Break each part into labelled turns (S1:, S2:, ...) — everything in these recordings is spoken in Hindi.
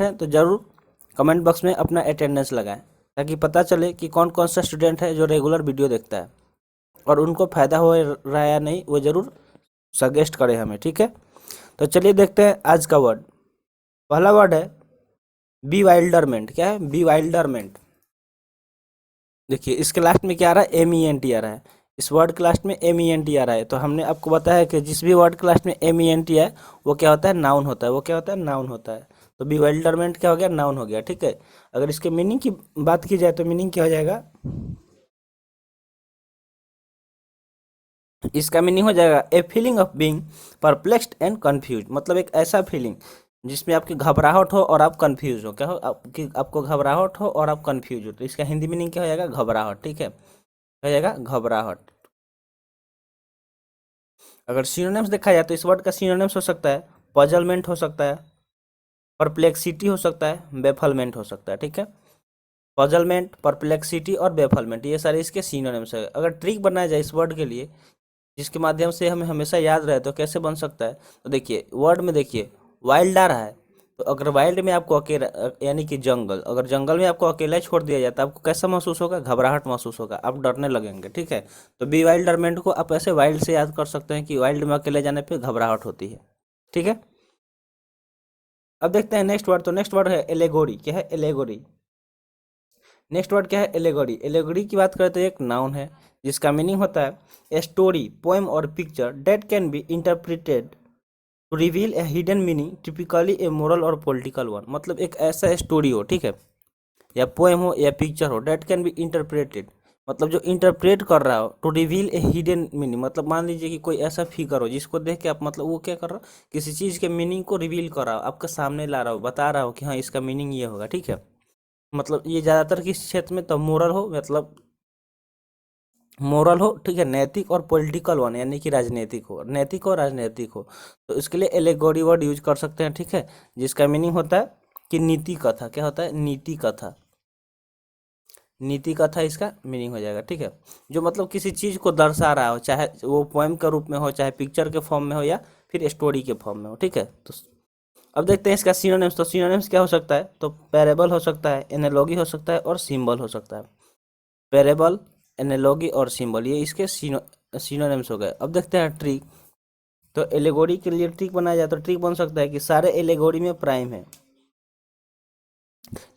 S1: है तो ज़रूर कमेंट बॉक्स में अपना अटेंडेंस लगाएं, ताकि पता चले कि कौन कौन सा स्टूडेंट है जो रेगुलर वीडियो देखता है और उनको फ़ायदा हो रहा है या नहीं, वो ज़रूर सजेस्ट करें हमें, ठीक है। तो चलिए देखते हैं आज का वर्ड। पहला वर्ड है बीवाइल्डरमेंट। क्या है? बीवाइल्डरमेंट। देखिए इसके लास्ट में क्या आ रहा है? MENT आ रहा है। इस वर्ड के लास्ट में MENT आ रहा है, तो हमने आपको बताया कि जिस भी वर्ड के लास्ट में MENT है वो क्या होता है? नाउन होता है। वो क्या होता है? नाउन होता है। तो बीवाइल्डरमेंट क्या हो गया? नाउन हो गया, ठीक है। अगर इसके मीनिंग की बात की जाए तो मीनिंग क्या हो जाएगा? इसका मीनिंग हो जाएगा a feeling of being perplexed and confuse. मतलब एक ऐसा फीलिंग जिसमें आपकी घबराहट हो और आप कंफ्यूज हो। क्या हो? आपको घबराहट हो और आप कंफ्यूज हो, तो इसका हिंदी मीनिंग क्या हो जाएगा? घबराहट, ठीक है। हो जाएगा घबराहट। अगर सिनोनिम्स देखा जाए तो इस वर्ड का सिनोनिम्स हो सकता है पजलमेंट, हो सकता है परप्लेक्सिटी, हो सकता है बेफलमेंट, हो सकता है, ठीक है। पजलमेंट, परप्लेक्सिटी और बेफलमेंट, ये सारे इसके सिनोनिम्स है। अगर ट्रिक बनाया जाए इस वर्ड के लिए जिसके माध्यम से हमें हमेशा याद रहे, तो कैसे बन सकता है? तो देखिए वर्ड में देखिए वाइल्ड आ रहा है, तो अगर वाइल्ड में आपको अकेला यानी कि जंगल, अगर जंगल में आपको अकेला छोड़ दिया जाए तो आपको कैसा महसूस होगा? घबराहट महसूस होगा, आप डरने लगेंगे, ठीक है। तो बी वाइल्डरमेंट को आप ऐसे वाइल्ड से याद कर सकते हैं कि वाइल्ड में अकेले जाने पे घबराहट होती है, ठीक है। अब देखते हैं नेक्स्ट वर्ड। तो नेक्स्ट वर्ड है एलेगोरी। क्या है? एलेगोरी। नेक्स्ट वर्ड क्या है? एलेगोरी। एलेगोरी की बात करें तो एक नाउन है जिसका मीनिंग होता है ए स्टोरी, पोएम और picture that can be interpreted to reveal a hidden meaning, typically a moral और पॉलिटिकल वन। मतलब एक ऐसा स्टोरी हो, ठीक है, या पोएम हो या पिक्चर हो, डेट कैन बी इंटरप्रेटेड, मतलब जो इंटरप्रेट कर रहा हो, to reveal a hidden meaning, मतलब मान लीजिए कि कोई ऐसा फिगर हो जिसको देख के आप, मतलब वो क्या कर रहा हो? किसी चीज़ के मीनिंग को रिवील कर रहा हो, आपके सामने ला रहा हो, बता रहा हो कि हाँ इसका मीनिंग ये होगा, ठीक है। मतलब ये ज़्यादातर किस क्षेत्र में? तो मोरल हो, मतलब मोरल हो, ठीक है, नैतिक और पॉलिटिकल वन यानी कि राजनीतिक हो, नैतिक और राजनीतिक हो, तो इसके लिए एलेगोरी वर्ड यूज कर सकते हैं, ठीक है, जिसका मीनिंग होता है कि नीति कथा। क्या होता है? नीति कथा। नीति कथा इसका मीनिंग हो जाएगा, ठीक है। जो मतलब किसी चीज़ को दर्शा रहा हो, चाहे वो पोएम के रूप में हो, चाहे पिक्चर के फॉर्म में हो, या फिर स्टोरी के फॉर्म में हो, ठीक है। तो अब देखते हैं इसका सिनोनिम्स। तो सिनोनिम्स क्या हो सकता है? तो पैरेबल हो सकता है, एनालॉगी हो सकता है और सिंबल हो सकता है। पैरेबल, एनालॉगी और सिंबल, ये इसके सिनोनिम्स हो गए। अब देखते हैं ट्रिक। तो एलेगोरी के लिए ट्रिक बनाया जाए तो ट्रिक बन सकता है कि सारे एलेगोरी में प्राइम है।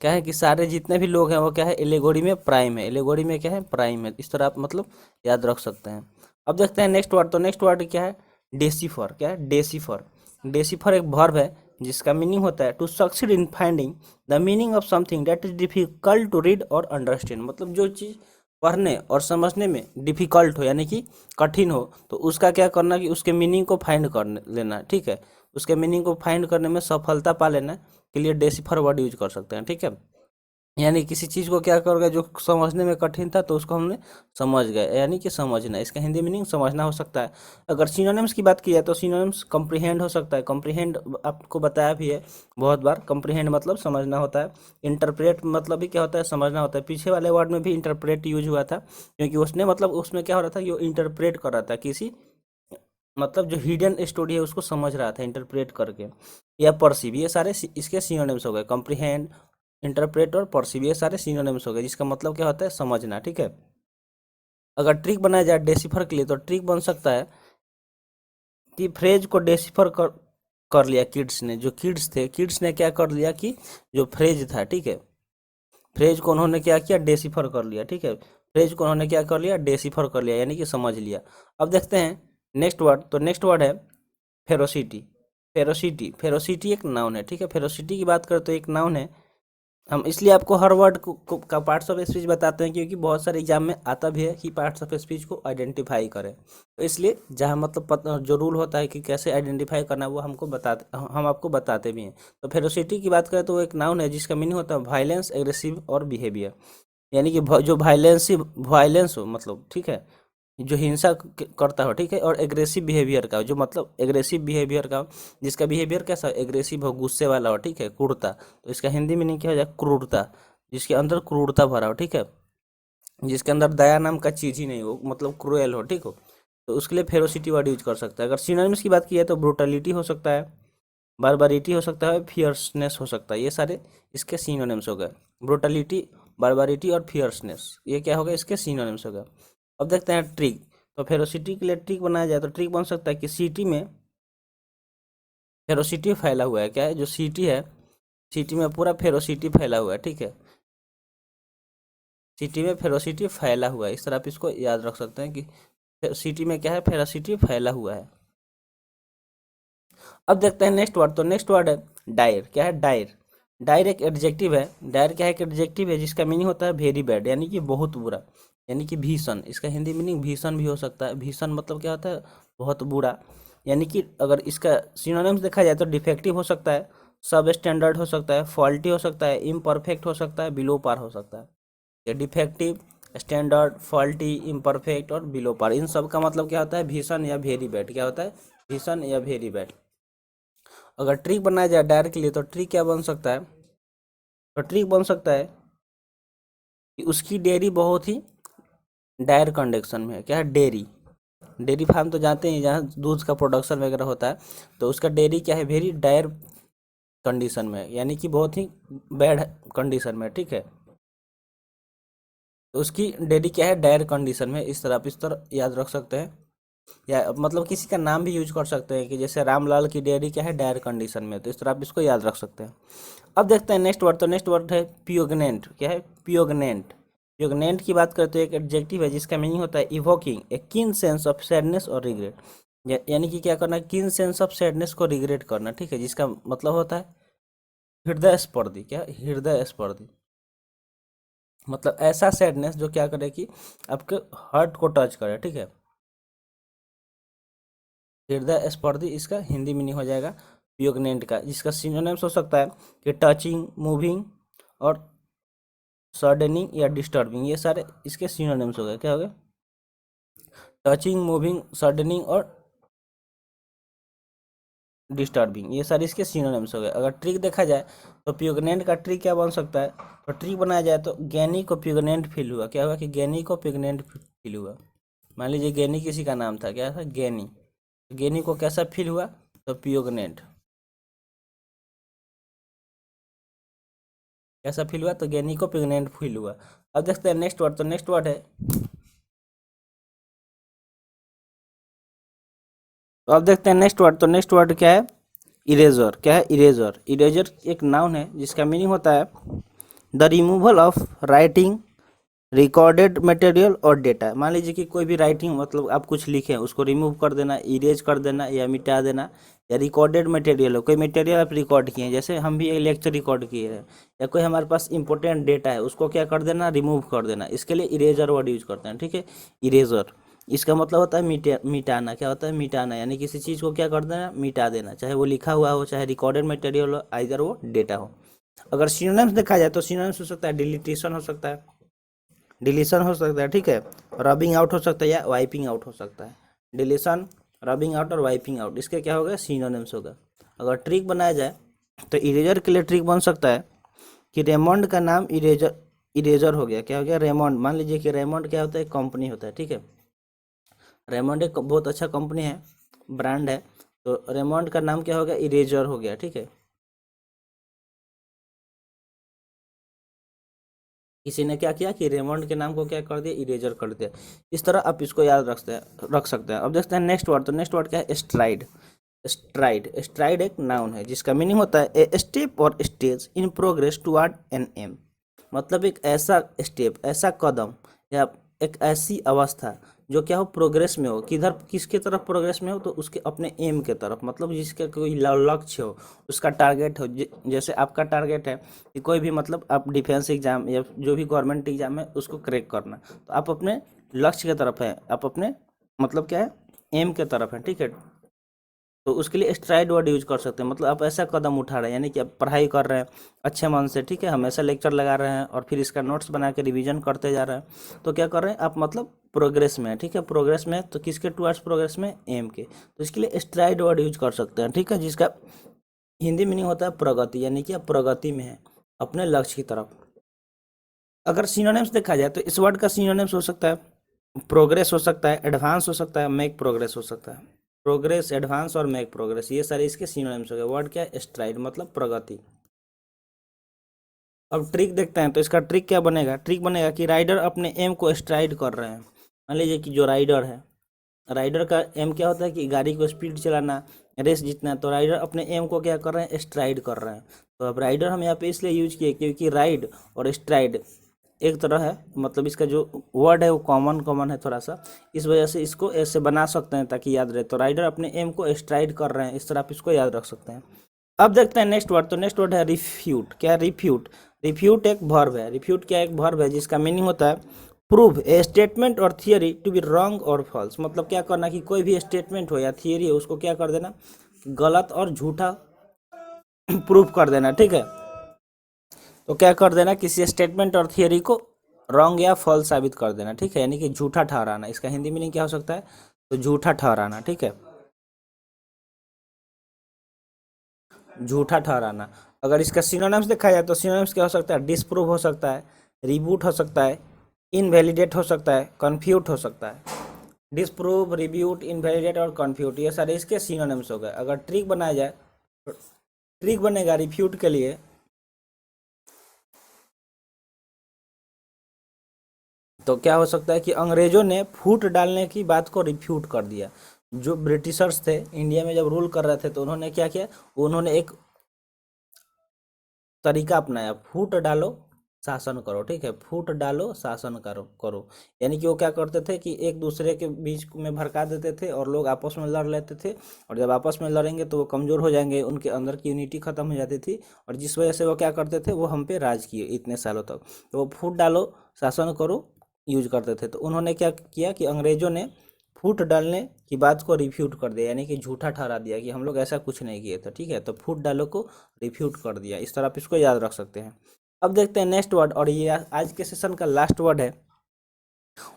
S1: क्या है? कि सारे जितने भी लोग हैं वो क्या है? एलेगोरी में प्राइम है। एलेगोरी में क्या है? प्राइम है। इस तरह आप मतलब याद रख सकते हैं। अब देखते हैं नेक्स्ट वर्ड। तो नेक्स्ट वर्ड क्या है? डेसिफर। क्या है? डेसिफर। डेसिफर एक वर्ब है जिसका मीनिंग होता है to succeed in finding the meaning of something that is difficult to read और अंडरस्टैंड। मतलब जो चीज़ पढ़ने और समझने में डिफिकल्ट हो यानी कि कठिन हो, तो उसका क्या करना कि उसके मीनिंग को फाइंड कर लेना, ठीक है। उसके मीनिंग को फाइंड करने में सफलता पा लेना के लिए डेसिफर वर्ड यूज कर सकते हैं, ठीक है। यानी किसी चीज़ को क्या कर गए जो समझने में कठिन था, तो उसको हमने समझ गए, यानी कि समझना। इसका हिंदी मीनिंग समझना हो सकता है। अगर सिनोनिम्स की बात की जाए तो सिनोनिम्स कम्प्रीहेंड हो सकता है। कम्प्रीहेंड आपको बताया भी है बहुत बार, कम्प्रीहेंड मतलब समझना होता है। इंटरप्रेट मतलब भी क्या होता है? समझना होता है। पीछे वाले वर्ड में भी इंटरप्रेट यूज हुआ था, क्योंकि उसने मतलब उसमें क्या हो रहा था कि वो इंटरप्रेट कर रहा था किसी, मतलब जो हिडन स्टोरी है उसको समझ रहा था इंटरप्रेट करके, या परसीव। ये सारे इसके सिनोनिम्स हो गए। कॉम्प्रिहेंड, इंटरप्रेट और परसीव, ये सारे सिनोनिम्स हो गए जिसका मतलब क्या होता है? समझना, ठीक है। अगर ट्रिक बनाया जाए डेसिफर के लिए तो ट्रिक बन सकता है कि फ्रेज को डेसिफर कर लिया किड्स ने। जो किड्स थे, किड्स ने क्या कर लिया कि जो फ्रेज था, ठीक है, फ्रेज को उन्होंने क्या किया? डेसिफर कर लिया, ठीक है। फ्रेज को उन्होंने क्या कर लिया? डेसिफर कर लिया, यानी कि समझ लिया। अब देखते हैं नेक्स्ट वर्ड। तो नेक्स्ट वर्ड है फेरोसिटी। फेरोसिटी, फेरोसिटी एक नाउन है, ठीक है। फेरोसिटी की बात करें तो एक नाउन है। हम इसलिए आपको हर वर्ड का पार्ट्स ऑफ स्पीच बताते हैं क्योंकि बहुत सारे एग्जाम में आता भी है कि पार्ट्स ऑफ स्पीच को आइडेंटिफाई करें। तो इसलिए जहाँ मतलब जो रूल होता है कि कैसे आइडेंटिफाई करना है वो हमको बताते, हम आपको बताते भी हैं। तो फेरोसिटी की बात करें तो वो एक नाउन है जिसका मीनिंग होता है वायलेंस, एग्रेसिव और बिहेवियर। यानी कि जो वायलेंस हो, मतलब ठीक है, जो हिंसा करता हो, ठीक है, और एग्रेसिव बिहेवियर का, जो मतलब एग्रेसिव बिहेवियर का, जिसका बिहेवियर कैसा? एग्रेसिव हो, गुस्से वाला हो, ठीक है, क्रूरता। तो इसका हिंदी मीनिंग क्या हो जाए? क्रूरता। जिसके अंदर क्रूरता भरा हो, ठीक है, जिसके अंदर दया नाम का चीज ही नहीं हो, मतलब क्रूएल हो, ठीक हो, तो उसके लिए फेरोसिटी वर्ड यूज कर सकता है। अगर सिनोनिम्स की बात की है तो ब्रूटलिटी हो सकता है, बारबारिटी हो सकता है, फियर्सनेस हो सकता है, ये सारे इसके सिनोनिम्स हो गए। ब्रुटलिटी, बारबारिटी और फियर्सनेस, ये क्या हो गया, इसके सिनोनिम्स हो गए। अब देखते हैं ट्रिक। तो फेरोसिटी के लिए ट्रिक बनाया जाए तो ट्रिक बन सकता है कि सिटी में फेरोसिटी फैला हुआ है, क्या है, जो सिटी है, सिटी में पूरा फेरोसिटी फैला हुआ है, ठीक है, सिटी में फेरोसिटी फैला हुआ है, इस तरह आप इसको याद रख सकते हैं कि सिटी में क्या है, फेरोसिटी फैला हुआ है। अब देखते हैं नेक्स्ट वर्ड। तो नेक्स्ट वर्ड है डायर। क्या है, डायर। डायर एक एडजेक्टिव है। डायर क्या है, एक एडजेक्टिव है जिसका मीनिंग होता है वेरी बैड, यानी कि बहुत बुरा, यानी कि भीषण। इसका हिंदी मीनिंग भीषण भी हो सकता है। भीषण मतलब क्या होता है, बहुत बुरा। यानी कि अगर इसका सिनोनिम्स देखा जाए तो डिफेक्टिव हो सकता है, सब स्टैंडर्ड हो सकता है, फॉल्टी हो सकता है, इम्परफेक्ट हो सकता है, बिलो पार हो सकता है। ये डिफेक्टिव, स्टैंडर्ड, फॉल्टी, इम्परफेक्ट और बिलो पार, इन सब का मतलब क्या होता है, भीषण या वेरी बैड। क्या होता है, भीषण या वेरी बैड। अगर ट्रिक बनाया जाए डायर के लिए तो ट्रिक क्या बन सकता है, तो ट्रिक बन सकता है कि उसकी डेयरी बहुत ही डायर कंडीशन में है। क्या है, डेयरी। डेयरी फार्म तो जानते हैं जहाँ दूध का प्रोडक्शन वगैरह होता है, तो उसका डेयरी क्या है, वेरी डायर कंडीशन में है, यानी कि बहुत ही बैड कंडीशन में, ठीक है। तो उसकी डेयरी क्या है, डायर कंडीशन में। इस तरह आप इस तरह याद रख सकते हैं, या मतलब किसी का नाम भी यूज कर सकते हैं कि जैसे रामलाल की डेयरी क्या है, डायर कंडीशन में, तो इस तरह आप इसको याद रख सकते हैं। अब देखते हैं नेक्स्ट वर्ड। तो नेक्स्ट वर्ड है पियोगनेंट। क्या है, पियोगनेंट। पियोगनेंट की बात करते हैं, एक एडजेक्टिव है जिसका मीनिंग होता है इवोकिंग ए कीन सेंस ऑफ सैडनेस और रिग्रेट। यानी कि क्या करना, कीन सेंस ऑफ सैडनेस को रिग्रेट करना, ठीक है, जिसका मतलब होता है हृदय स्पर्धी। क्या, हृदय स्पर्धी, मतलब ऐसा सैडनेस जो क्या करे कि आपके हार्ट को टच करे, ठीक है। हृदय स्पर्धी इसका हिंदी मीनिंग हो जाएगा पियोगनेंट का, जिसका सिनोनिम्स हो सकता है कि टचिंग, मूविंग और सडनिंग या डिस्टर्बिंग, ये सारे इसके सिनोनिम्स हो गए। क्या हो गए, टचिंग, मूविंग, सडनिंग और डिस्टर्बिंग, ये सारे इसके सिनोनिम्स हो गए। अगर ट्रिक देखा जाए तो पियोगनेंट का ट्रिक क्या बन सकता है, तो ट्रिक बनाया जाए तो ज्ञानी को पियोगनेंट फील हुआ। क्या हुआ कि ज्ञानी को पियोगनेंट फील हुआ। मान लीजिए ज्ञानी किसी का नाम था, क्या था, ज्ञानी। ज्ञानी को कैसा फील हुआ, तो पियोगनेंट। कैसा फील हुआ, तो ज्ञानी को पियोगनेंट फील हुआ। अब देखते हैं नेक्स्ट वर्ड। तो नेक्स्ट वर्ड है, तो अब देखते हैं नेक्स्ट वर्ड। तो नेक्स्ट वर्ड क्या है, इरेजर। क्या है, इरेजर। इरेजर एक नाउन है जिसका मीनिंग होता है the removal of writing, recorded material और डेटा। मान लीजिए कि कोई भी राइटिंग, मतलब आप कुछ लिखे उसको रिमूव कर देना, इरेज कर देना या मिटा देना, या रिकॉर्डेड मटेरियल हो, कोई मटेरियल आप रिकॉर्ड किए हैं, जैसे हम भी एक लेक्चर रिकॉर्ड किए हैं, या कोई हमारे पास इंपॉर्टेंट डेटा है उसको क्या कर देना, रिमूव कर देना, इसके लिए इरेजर वर्ड यूज करते हैं, ठीक है, इरेजर। इसका मतलब होता है मिटाना। क्या होता है, मिटाना, यानी किसी चीज़ को क्या कर देना, मिटा देना, चाहे वो लिखा हुआ हो, चाहे रिकॉर्डेड मटेरियल हो, आइदर वो डेटा हो। अगर सिनोनिम्स देखा जाए तो सिनोनिम्स हो सकता है डिलीटेशन हो सकता है, डिलीशन हो सकता है, ठीक है, रबिंग आउट हो सकता है या वाइपिंग आउट हो सकता है। डिलीशन, रबिंग आउट और वाइपिंग आउट, इसके क्या होगा, सिनोनिम्स होगा। अगर ट्रिक बनाया जाए तो इरेजर के लिए ट्रिक बन सकता है कि रेमंड का नाम इरेजर, इरेजर हो गया। क्या हो गया, रेमंड। मान लीजिए कि रेमंड क्या होता है, कंपनी होता है, ठीक है। रेमंड एक बहुत अच्छा कंपनी है, ब्रांड है, तो रेमंड का नाम क्या हो गया, इरेजर हो गया, ठीक है। किसी ने क्या किया कि रेमंड के नाम को क्या कर दिया, इरेजर कर दिया। इस तरह आप इसको याद रख सकते हैं। अब देखते हैं नेक्स्ट वर्ड। तो नेक्स्ट वर्ड क्या है, स्ट्राइड। स्ट्राइड। स्ट्राइड एक नाउन है जिसका मीनिंग होता है ए स्टेप और stage in progress toward an aim. मतलब एक ऐसा स्टेप, ऐसा कदम, या एक ऐसी अवस्था जो क्या हो, प्रोग्रेस में हो। किधर, किसके तरफ प्रोग्रेस में हो, तो उसके अपने एम के तरफ, मतलब जिसका कोई लक्ष्य हो, उसका टारगेट हो। जैसे आपका टारगेट है कि कोई भी, मतलब आप डिफेंस एग्जाम या जो भी गवर्नमेंट एग्जाम है उसको क्रैक करना, तो आप अपने लक्ष्य की तरफ है, आप अपने मतलब क्या है, एम के तरफ है, ठीक है। तो उसके लिए स्ट्राइड वर्ड यूज कर सकते हैं, मतलब आप ऐसा कदम उठा रहे हैं, यानी कि आप पढ़ाई कर रहे हैं अच्छे मन से, ठीक है, हमेशा लेक्चर लगा रहे हैं और फिर इसका नोट्स बना के रिवीजन करते जा रहे हैं, तो क्या कर रहे हैं आप, मतलब प्रोग्रेस में है, ठीक है, प्रोग्रेस में है, तो किसके टुवर्ड्स प्रोग्रेस में, एम के। तो इसके लिए स्ट्राइड वर्ड यूज कर सकते हैं, ठीक है, जिसका हिंदी मीनिंग होता है प्रगति, यानी कि आप प्रगति में है अपने लक्ष्य की तरफ। अगर सिनोनिम्स देखा जाए तो इस वर्ड का सिनोनिम्स हो सकता है प्रोग्रेस, हो सकता है एडवांस, हो सकता है मेक प्रोग्रेस, हो सकता है। प्रोग्रेस, एडवांस और मेक प्रोग्रेस, ये सारे इसके सिनोनिम्स हो गए। वर्ड क्या है? स्ट्राइड मतलब प्रगति। अब ट्रिक देखते हैं, तो इसका ट्रिक क्या बनेगा? ट्रिक बनेगा कि राइडर अपने एम को स्ट्राइड कर रहे हैं। मान लीजिए कि जो राइडर है, राइडर का एम क्या होता है कि गाड़ी को स्पीड चलाना, रेस जीतना। तो राइडर अपने एम को क्या कर रहे हैं? स्ट्राइड कर रहे हैं। तो अब राइडर हम यहाँ पे इसलिए यूज किए क्योंकि राइड और स्ट्राइड एक तरह है, मतलब इसका जो वर्ड है वो कॉमन कॉमन है थोड़ा सा, इस वजह से इसको ऐसे बना सकते हैं ताकि याद रहे। तो राइडर अपने एम को स्ट्राइड कर रहे हैं, इस तरह आप इसको याद रख सकते हैं। अब देखते हैं नेक्स्ट वर्ड। तो नेक्स्ट वर्ड है रिफ्यूट। क्या है? रिफ्यूट। रिफ्यूट एक वर्ब है। रिफ्यूट क्या एक वर्ब है जिसका मीनिंग होता है प्रूव ए स्टेटमेंट और थियरी टू बी रॉन्ग और फॉल्स। मतलब क्या करना कि कोई भी स्टेटमेंट हो या थियरी हो उसको क्या कर देना? गलत और झूठा प्रूफ कर देना। ठीक है, तो क्या कर देना? किसी स्टेटमेंट और थियरी को रॉन्ग या फॉल्स साबित कर देना। ठीक है, यानी कि झूठा ठहराना। इसका हिंदी मीनिंग क्या हो सकता है? तो झूठा ठहराना। ठीक है, झूठा ठहराना। अगर इसका सिनोनिम्स देखा जाए तो सिनोनिम्स क्या हो सकता है? डिसप्रूव हो सकता है, रिबूट हो सकता है, इनवैलिडेट हो सकता है, कन्फ्यूट हो सकता है। डिसप्रूव, रिब्यूट, इनवैलिडेट और कन्फ्यूट, ये सारे इसके सिनोनिम्स हो गए। अगर ट्रिक बनाया जाए तो ट्रिक बनेगा रिफ्यूट के लिए, तो क्या हो सकता है कि अंग्रेजों ने फूट डालने की बात को रिफ्यूट कर दिया। जो ब्रिटिशर्स थे इंडिया में जब रूल कर रहे थे तो उन्होंने क्या किया? उन्होंने एक तरीका अपनाया, फूट डालो शासन करो। ठीक है, फूट डालो शासन करो करो, यानी कि वो क्या करते थे कि एक दूसरे के बीच में भड़का देते थे और लोग आपस में लड़ लेते थे। और जब आपस में लड़ेंगे तो वो कमज़ोर हो जाएंगे, उनके अंदर की यूनिटी खत्म हो जाती थी। और जिस वजह से वो क्या करते थे? वो हम पे राज किए इतने सालों तक। तो वो फूट डालो शासन करो यूज करते थे। तो उन्होंने क्या किया कि अंग्रेजों ने फूट डालने की बात को रिफ्यूट कर दिया, यानी कि झूठा ठहरा दिया कि हम लोग ऐसा कुछ नहीं किए थे। ठीक है, तो फूट डालो को रिफ्यूट कर दिया। इस तरह आप इसको याद रख सकते हैं। अब देखते हैं नेक्स्ट वर्ड, और ये आज के सेशन का लास्ट वर्ड है।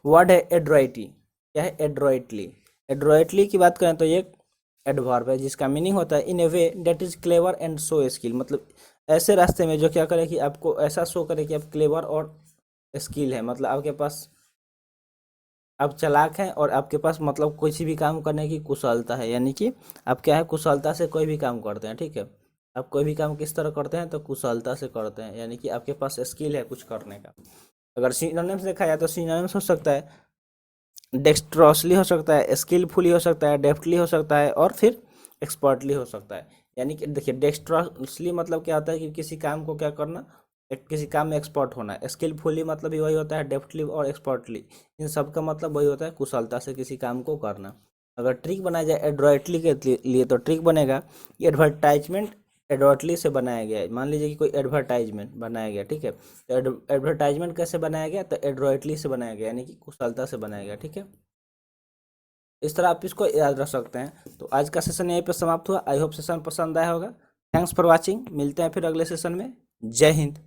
S1: वर्ड है एड्रोइटी। क्या है? एड्रोइटली। एड्रोइटली की बात करें तो ये एडवर्ब है जिसका मीनिंग होता है in a way that is clever and show skill. मतलब ऐसे रास्ते में जो क्या करे कि आपको ऐसा शो करे कि आप क्लेवर और स्किल है, मतलब आपके पास आप चालाक हैं और आपके पास मतलब कुछ भी काम करने की कुशलता है। यानी कि आप क्या है? कुशलता से कोई भी काम करते हैं। ठीक है, आप कोई भी काम किस तरह करते हैं? तो कुशलता से करते हैं, यानी कि आपके पास स्किल है कुछ करने का। अगर सिनोनिम्स देखा जाए तो सिनोनिम्स हो सकता है डेक्स्ट्रोसली हो सकता है, स्किलफुली हो सकता है, डेफ्टली हो सकता है और फिर एक्सपर्टली हो सकता है। यानी कि देखिए डेक्स्ट्रोसली मतलब क्या होता है कि किसी काम को क्या करना, किसी काम में एक्सपर्ट होना। स्किलफुली मतलब भी वही होता है, डेफ्टली और एक्सपर्टली, इन सब का मतलब वही होता है कुशलता से किसी काम को करना। अगर ट्रिक बनाया जाए एडroitly के लिए तो ट्रिक बनेगा कि एडवर्टाइजमेंट एडवर्टली से बनाया गया है। मान लीजिए कि कोई एडवर्टाइजमेंट बनाया गया। ठीक है, तो एडवर्टाइजमेंट कैसे बनाया गया? तो एडroitly से बनाया गया, यानी कि कुशलता से बनाया गया। ठीक है, इस तरह आप इसको याद रख सकते हैं। तो आज का सेशन यहीं पर समाप्त हुआ। आई होप सेशन पसंद आया होगा। Thanks for watching. मिलते हैं फिर अगले सेशन में। जय हिंद।